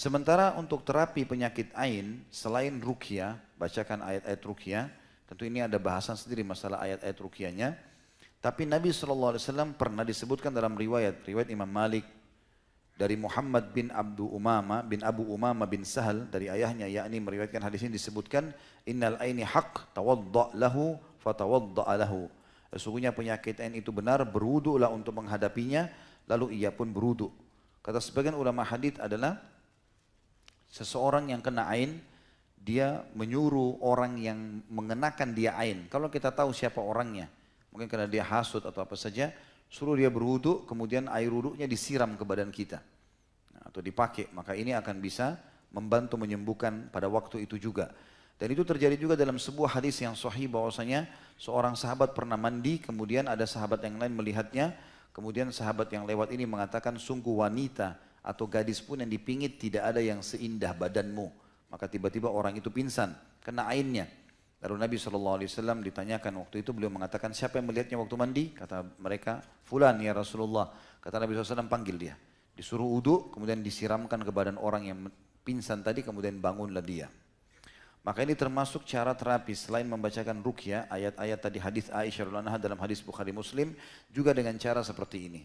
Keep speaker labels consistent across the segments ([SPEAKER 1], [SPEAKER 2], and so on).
[SPEAKER 1] Sementara untuk terapi penyakit ain, selain ruqyah, bacakan ayat-ayat ruqyah, tentu ini ada bahasan sendiri masalah ayat-ayat ruqyahnya. Tapi Nabi SAW pernah disebutkan dalam riwayat Imam Malik dari Muhammad bin Abu Umama bin Sahal dari ayahnya, yakni meriwayatkan hadis ini disebutkan, innal aini haq tawadda' lahu fatawadda'a lahu. Sesungguhnya penyakit ain itu benar, berwudulah untuk menghadapinya, lalu ia pun berwudu. Kata sebagian ulama hadis adalah seseorang yang kena ain, dia menyuruh orang yang mengenakan dia ain. Kalau kita tahu siapa orangnya, mungkin karena dia hasud atau apa saja, suruh dia berwudu, kemudian air wudunya disiram ke badan kita atau dipakai, maka ini akan bisa membantu menyembuhkan pada waktu itu juga. Dan itu terjadi juga dalam sebuah hadis yang sahih bahwasanya seorang sahabat pernah mandi, kemudian ada sahabat yang lain melihatnya, kemudian sahabat yang lewat ini mengatakan, sungguh wanita atau gadis pun yang dipingit tidak ada yang seindah badanmu. Maka tiba-tiba orang itu pingsan, kena ainnya. Lalu Nabi SAW ditanyakan waktu itu, beliau mengatakan, siapa yang melihatnya waktu mandi? Kata mereka, fulan ya Rasulullah. Kata Nabi SAW, panggil dia. Disuruh wudu, kemudian disiramkan ke badan orang yang pingsan tadi, kemudian bangunlah dia. Maka ini termasuk cara terapi, selain membacakan ruqyah, ayat-ayat tadi hadis Aisyah radhiyallahu anha dalam hadis Bukhari Muslim, juga dengan cara seperti ini.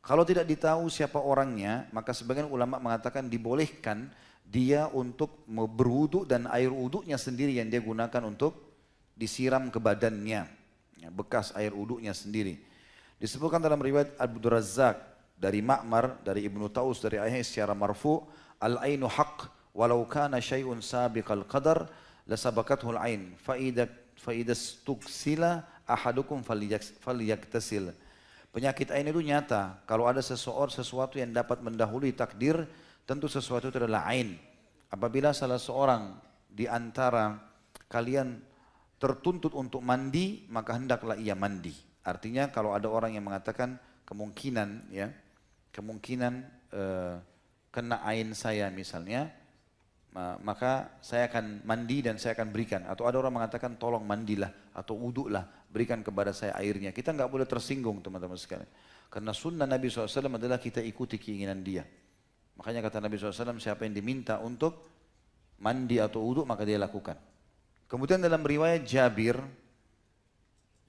[SPEAKER 1] Kalau tidak ditahu siapa orangnya, maka sebagian ulama mengatakan dibolehkan dia untuk berwudu dan air wudunya sendiri yang dia gunakan untuk disiram ke badannya, ya, bekas air wudunya sendiri. Disebutkan dalam riwayat Abu Razzaq dari Ma'mar, dari Ibnu Taus, dari ayahnya secara marfu, al-ainu haq walau kana syai'un sabiqal qadar lasabaqathu al-ain fa idza stuksila ahadukum falyaktasil. Penyakit ain itu nyata, kalau ada sesuatu yang dapat mendahului takdir, tentu sesuatu itu adalah ain. Apabila salah seorang di antara kalian tertuntut untuk mandi, maka hendaklah ia mandi. Artinya kalau ada orang yang mengatakan kemungkinan kena ain saya misalnya, maka saya akan mandi dan saya akan berikan. Atau ada orang mengatakan tolong mandilah atau wudulah, berikan kepada saya airnya. Kita nggak boleh tersinggung teman-teman sekalian. Karena sunnah Nabi SAW adalah kita ikuti keinginan dia. Makanya kata Nabi SAW, siapa yang diminta untuk mandi atau wudu maka dia lakukan. Kemudian dalam riwayat Jabir,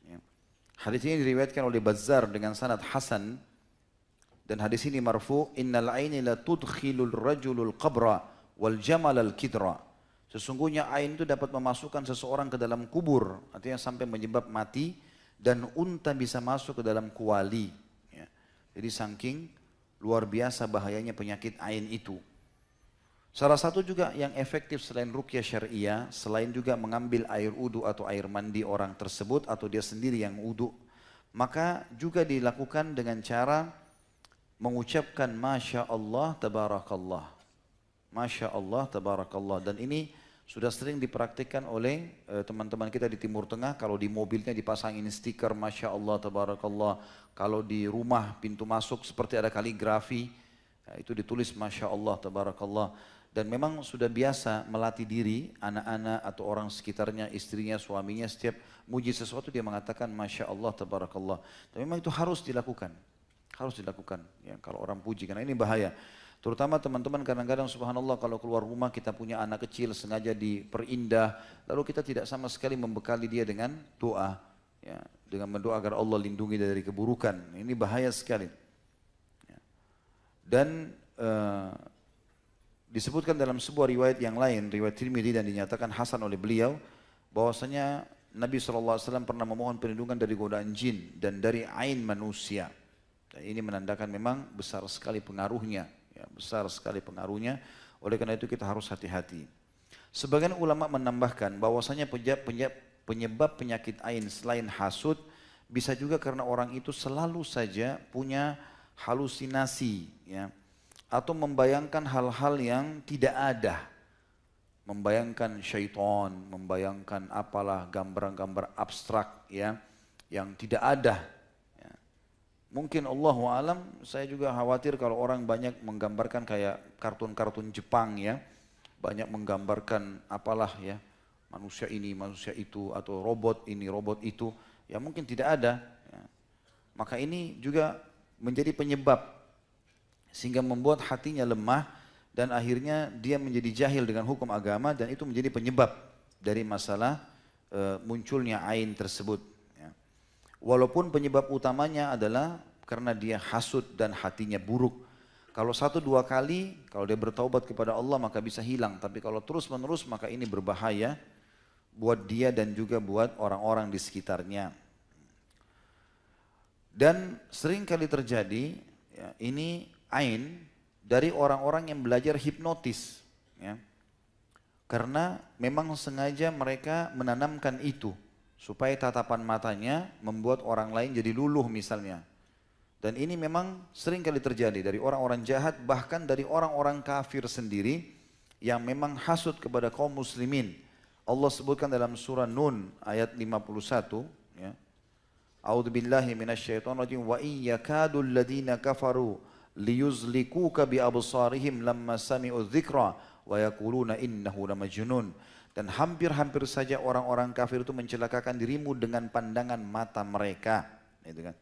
[SPEAKER 1] ya, hadis ini diriwayatkan oleh Bazzar dengan sanad hasan, dan hadis ini marfu, innal aini la tudkhilul rajulul qabra wal jamal al kidra. Sesungguhnya ain itu dapat memasukkan seseorang ke dalam kubur, artinya sampai menyebab mati, dan unta bisa masuk ke dalam kuali. Ya. Jadi saking luar biasa bahayanya penyakit ain itu. Salah satu juga yang efektif selain ruqyah syariah, selain juga mengambil air wudu atau air mandi orang tersebut atau dia sendiri yang wudu, maka juga dilakukan dengan cara mengucapkan Masya Allah Tabarakallah. Masya Allah Tabarakallah. Dan ini sudah sering dipraktikkan oleh teman-teman kita di Timur Tengah. Kalau di mobilnya dipasangin stiker Masya Allah Tabarakallah. Kalau di rumah pintu masuk seperti ada kaligrafi, ya, itu ditulis Masya Allah Tabarakallah. Dan memang sudah biasa melatih diri anak-anak atau orang sekitarnya, istrinya, suaminya, setiap muji sesuatu dia mengatakan Masya Allah Tabarakallah. Tapi memang itu harus dilakukan. Harus dilakukan ya, kalau orang puji, karena ini bahaya. Terutama teman-teman kadang-kadang subhanallah kalau keluar rumah kita punya anak kecil sengaja diperindah, lalu kita tidak sama sekali membekali dia dengan doa, ya, dengan mendoa agar Allah lindungi dari keburukan. Ini bahaya sekali. Ya. Dan disebutkan dalam sebuah riwayat yang lain, riwayat Tirmidzi, dan dinyatakan hasan oleh beliau, bahwasanya Nabi SAW pernah memohon perlindungan dari godaan jin dan dari ain manusia. Dan ini menandakan memang besar sekali pengaruhnya. Ya, besar sekali pengaruhnya, oleh karena itu kita harus hati-hati. Sebagian ulama menambahkan bahwasanya penyebab penyakit ain selain hasud bisa juga karena orang itu selalu saja punya halusinasi, ya, atau membayangkan hal-hal yang tidak ada, membayangkan syaitan, membayangkan apalah gambar-gambar abstrak, ya, yang tidak ada. Mungkin Allahu alam, saya juga khawatir kalau orang banyak menggambarkan kayak kartun-kartun Jepang, ya, banyak menggambarkan apalah, ya, manusia ini, manusia itu, atau robot ini, robot itu, ya mungkin tidak ada. Ya. Maka ini juga menjadi penyebab sehingga membuat hatinya lemah dan akhirnya dia menjadi jahil dengan hukum agama dan itu menjadi penyebab dari masalah munculnya ain tersebut. Ya. Walaupun penyebab utamanya adalah karena dia hasud dan hatinya buruk. Kalau 1-2 kali, kalau dia bertaubat kepada Allah maka bisa hilang. Tapi kalau terus menerus maka ini berbahaya buat dia dan juga buat orang-orang di sekitarnya. Dan sering kali terjadi ya, ini ain dari orang-orang yang belajar hipnotis. Ya. Karena memang sengaja mereka menanamkan itu supaya tatapan matanya membuat orang lain jadi luluh misalnya. Dan ini memang sering kali terjadi dari orang-orang jahat, bahkan dari orang-orang kafir sendiri yang memang hasud kepada kaum muslimin. Allah sebutkan dalam surah Nun ayat 51, ya. A'udzu billahi minasyaitonir rajim wa in yakadul ladzina kafaru liyuzlikuka bi absarihim lamma sami'u dzikra wa yaquluna innahu lamajnun. Dan hampir-hampir saja orang-orang kafir itu mencelakakan dirimu dengan pandangan mata mereka, gitu kan.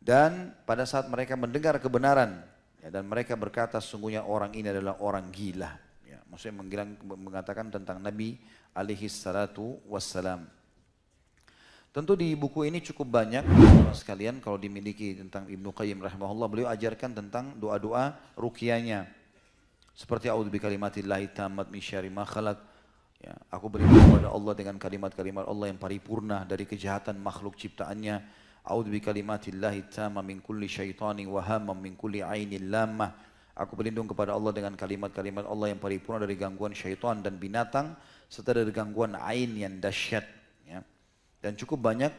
[SPEAKER 1] Dan pada saat mereka mendengar kebenaran ya, dan mereka berkata sungguhnya orang ini adalah orang gila. Ya, maksudnya mengatakan tentang Nabi alaihi salatu wassalam. Tentu di buku ini cukup banyak sekalian kalau dimiliki tentang Ibnu Qayyim rahimahullah, beliau ajarkan tentang doa-doa ruqyahnya. Seperti a'udzu bikalimatillahi tammat min syarri ma khalaq. Ya, aku berlindung kepada Allah dengan kalimat-kalimat Allah yang paripurna dari kejahatan makhluk ciptaannya. A'udzu bikalimatillahi tamma min kulli syaitanin wa hammin min kulli ainin lammah. Aku berlindung kepada Allah dengan kalimat-kalimat Allah yang paripurna dari gangguan syaitan dan binatang serta dari gangguan ain yang dahsyat. Ya. Dan cukup banyak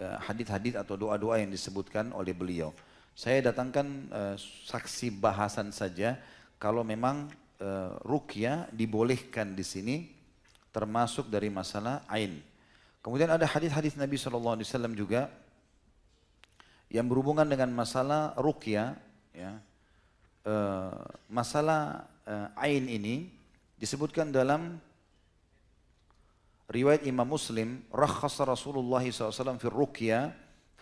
[SPEAKER 1] hadis-hadis atau doa-doa yang disebutkan oleh beliau. Saya datangkan saksi bahasan saja kalau memang ruqyah dibolehkan di sini termasuk dari masalah ain. Kemudian ada hadis-hadis Nabi SAW juga yang berhubungan dengan masalah ruqyah, ya. Masalah ain ini disebutkan dalam riwayat Imam Muslim, rakhasa Rasulullah SAW fi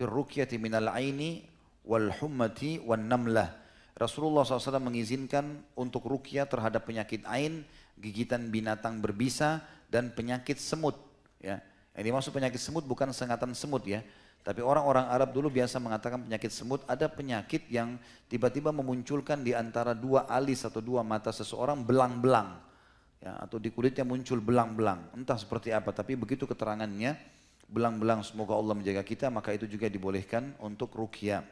[SPEAKER 1] ruqyati minal aini wal hummati wan namlah. Rasulullah SAW mengizinkan untuk ruqyah terhadap penyakit ain, gigitan binatang berbisa dan penyakit semut. Ya. Yang dimaksud penyakit semut bukan sengatan semut ya. Tapi orang-orang Arab dulu biasa mengatakan penyakit semut, ada penyakit yang tiba-tiba memunculkan di antara 2 alis atau 2 mata seseorang belang-belang. Ya, atau di kulitnya muncul belang-belang, entah seperti apa, tapi begitu keterangannya, belang-belang semoga Allah menjaga kita, maka itu juga dibolehkan untuk ruqyah.